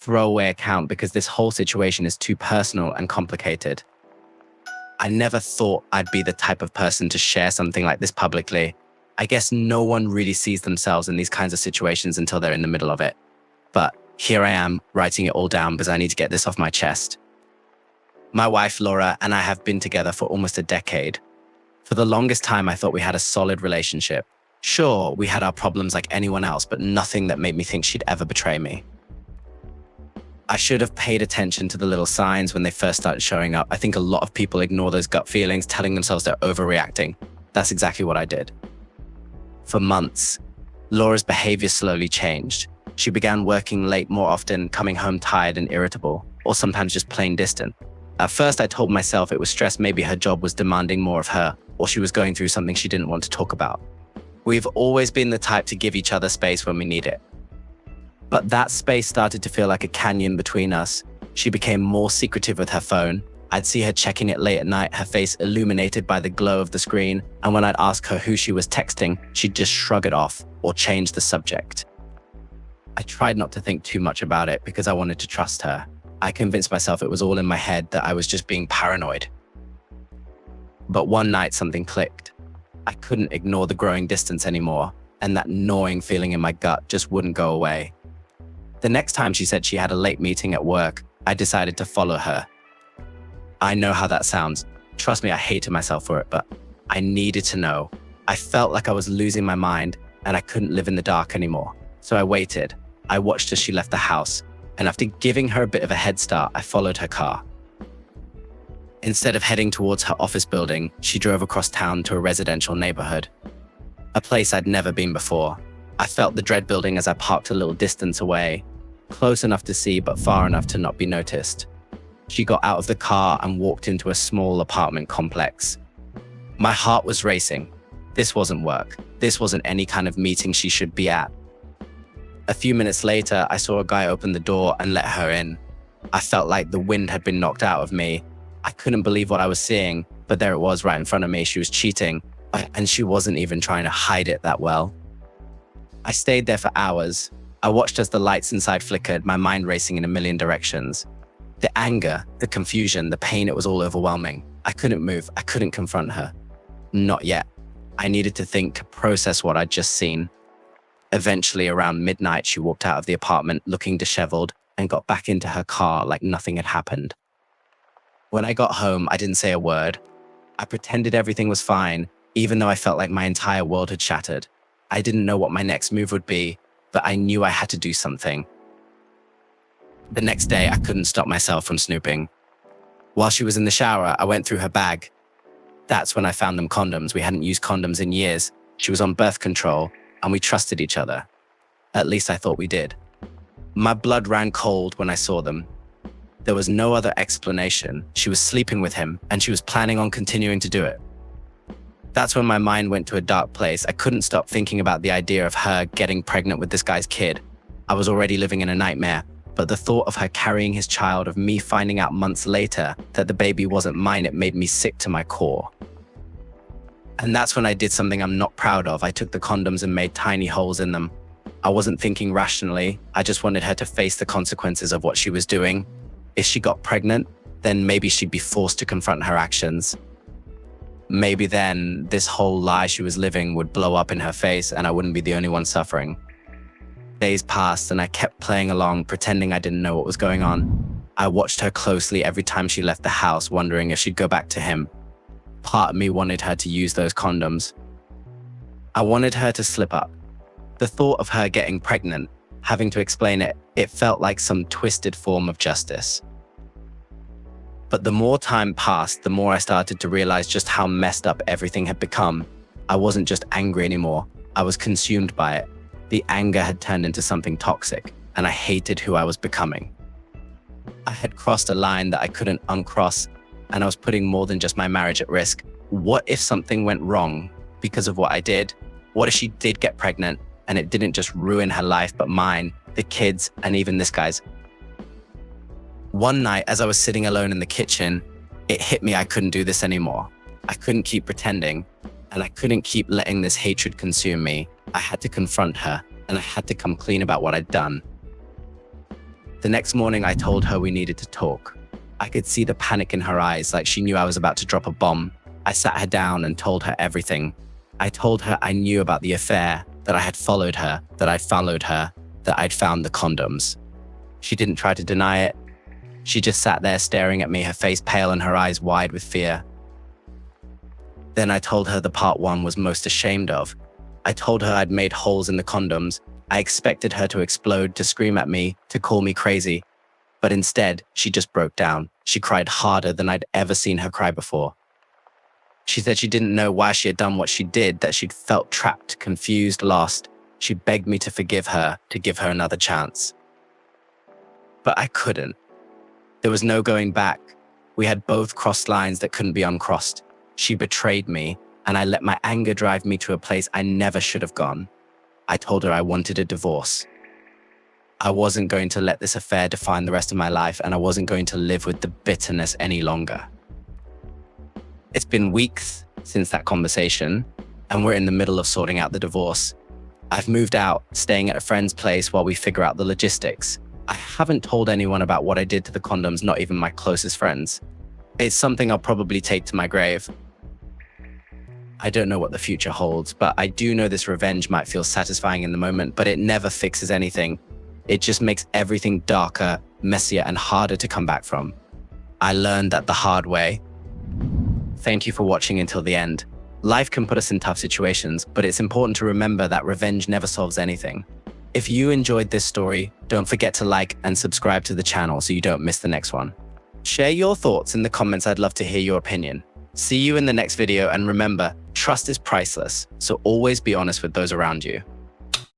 throwaway account because this whole situation is too personal and complicated. I never thought I'd be the type of person to share something like this publicly. I guess no one really sees themselves in these kinds of situations until they're in the middle of it. But here I am, writing it all down because I need to get this off my chest. My wife, Laura, and I have been together for almost a decade. For the longest time, I thought we had a solid relationship. Sure, we had our problems like anyone else, but nothing that made me think she'd ever betray me. I should have paid attention to the little signs when they first started showing up. I think a lot of people ignore those gut feelings, telling themselves they're overreacting. That's exactly what I did. For months, Laura's behavior slowly changed. She began working late more often, coming home tired and irritable, or sometimes just plain distant. At first, I told myself it was stress, maybe her job was demanding more of her, or she was going through something she didn't want to talk about. We've always been the type to give each other space when we need it. But that space started to feel like a canyon between us. She became more secretive with her phone. I'd see her checking it late at night, her face illuminated by the glow of the screen, and when I'd ask her who she was texting, she'd just shrug it off or change the subject. I tried not to think too much about it because I wanted to trust her. I convinced myself it was all in my head, that I was just being paranoid. But one night something clicked. I couldn't ignore the growing distance anymore, and that gnawing feeling in my gut just wouldn't go away. The next time she said she had a late meeting at work, I decided to follow her. I know how that sounds. Trust me, I hated myself for it, but I needed to know. I felt like I was losing my mind and I couldn't live in the dark anymore. So I waited. I watched as she left the house, and after giving her a bit of a head start, I followed her car. Instead of heading towards her office building, she drove across town to a residential neighborhood, a place I'd never been before. I felt the dread building as I parked a little distance away, close enough to see but far enough to not be noticed. She got out of the car and walked into a small apartment complex. My heart was racing. This wasn't work. This wasn't any kind of meeting she should be at. A few minutes later, I saw a guy open the door and let her in. I felt like the wind had been knocked out of me. I couldn't believe what I was seeing, but there it was right in front of me. She was cheating, and she wasn't even trying to hide it that well. I stayed there for hours. I watched as the lights inside flickered, my mind racing in a million directions. The anger, the confusion, the pain, it was all overwhelming. I couldn't move. I couldn't confront her. Not yet. I needed to think, process what I'd just seen. Eventually, around midnight, she walked out of the apartment looking disheveled and got back into her car like nothing had happened. When I got home, I didn't say a word. I pretended everything was fine, even though I felt like my entire world had shattered. I didn't know what my next move would be, but I knew I had to do something. The next day, I couldn't stop myself from snooping. While she was in the shower, I went through her bag. That's when I found them condoms. We hadn't used condoms in years. She was on birth control, and we trusted each other. At least I thought we did. My blood ran cold when I saw them. There was no other explanation. She was sleeping with him, and she was planning on continuing to do it. That's when my mind went to a dark place. I couldn't stop thinking about the idea of her getting pregnant with this guy's kid. I was already living in a nightmare, but the thought of her carrying his child, of me finding out months later that the baby wasn't mine, it made me sick to my core. And that's when I did something I'm not proud of. I took the condoms and made tiny holes in them. I wasn't thinking rationally. I just wanted her to face the consequences of what she was doing. If she got pregnant, then maybe she'd be forced to confront her actions. Maybe then this whole lie she was living would blow up in her face and I wouldn't be the only one suffering. Days passed and I kept playing along, pretending I didn't know what was going on. I watched her closely every time she left the house, wondering if she'd go back to him. Part of me wanted her to use those condoms. I wanted her to slip up. The thought of her getting pregnant, having to explain it, it felt like some twisted form of justice. But the more time passed, the more I started to realize just how messed up everything had become. I wasn't just angry anymore. I was consumed by it. The anger had turned into something toxic, and I hated who I was becoming. I had crossed a line that I couldn't uncross, and I was putting more than just my marriage at risk. What if something went wrong because of what I did? What if she did get pregnant, and it didn't just ruin her life, but mine, the kids, and even this guy's? One night, as I was sitting alone in the kitchen, it hit me I couldn't do this anymore. I couldn't keep pretending, and I couldn't keep letting this hatred consume me. I had to confront her, and I had to come clean about what I'd done. The next morning, I told her we needed to talk. I could see the panic in her eyes, like she knew I was about to drop a bomb. I sat her down and told her everything. I told her I knew about the affair, that I had followed her, that I'd followed her, that I'd found the condoms. She didn't try to deny it. She just sat there staring at me, her face pale and her eyes wide with fear. Then I told her the part one was most ashamed of. I told her I'd made holes in the condoms. I expected her to explode, to scream at me, to call me crazy. But instead, she just broke down. She cried harder than I'd ever seen her cry before. She said she didn't know why she had done what she did, that she'd felt trapped, confused, lost. She begged me to forgive her, to give her another chance. But I couldn't. There was no going back. We had both crossed lines that couldn't be uncrossed. She betrayed me, and I let my anger drive me to a place I never should have gone. I told her I wanted a divorce. I wasn't going to let this affair define the rest of my life, and I wasn't going to live with the bitterness any longer. It's been weeks since that conversation, and we're in the middle of sorting out the divorce. I've moved out, staying at a friend's place while we figure out the logistics. I haven't told anyone about what I did to the condoms, not even my closest friends. It's something I'll probably take to my grave. I don't know what the future holds, but I do know this revenge might feel satisfying in the moment, but it never fixes anything. It just makes everything darker, messier, and harder to come back from. I learned that the hard way. Thank you for watching until the end. Life can put us in tough situations, but it's important to remember that revenge never solves anything. If you enjoyed this story, don't forget to like and subscribe to the channel so you don't miss the next one. Share your thoughts in the comments. I'd love to hear your opinion. See you in the next video, and remember, trust is priceless, so always be honest with those around you.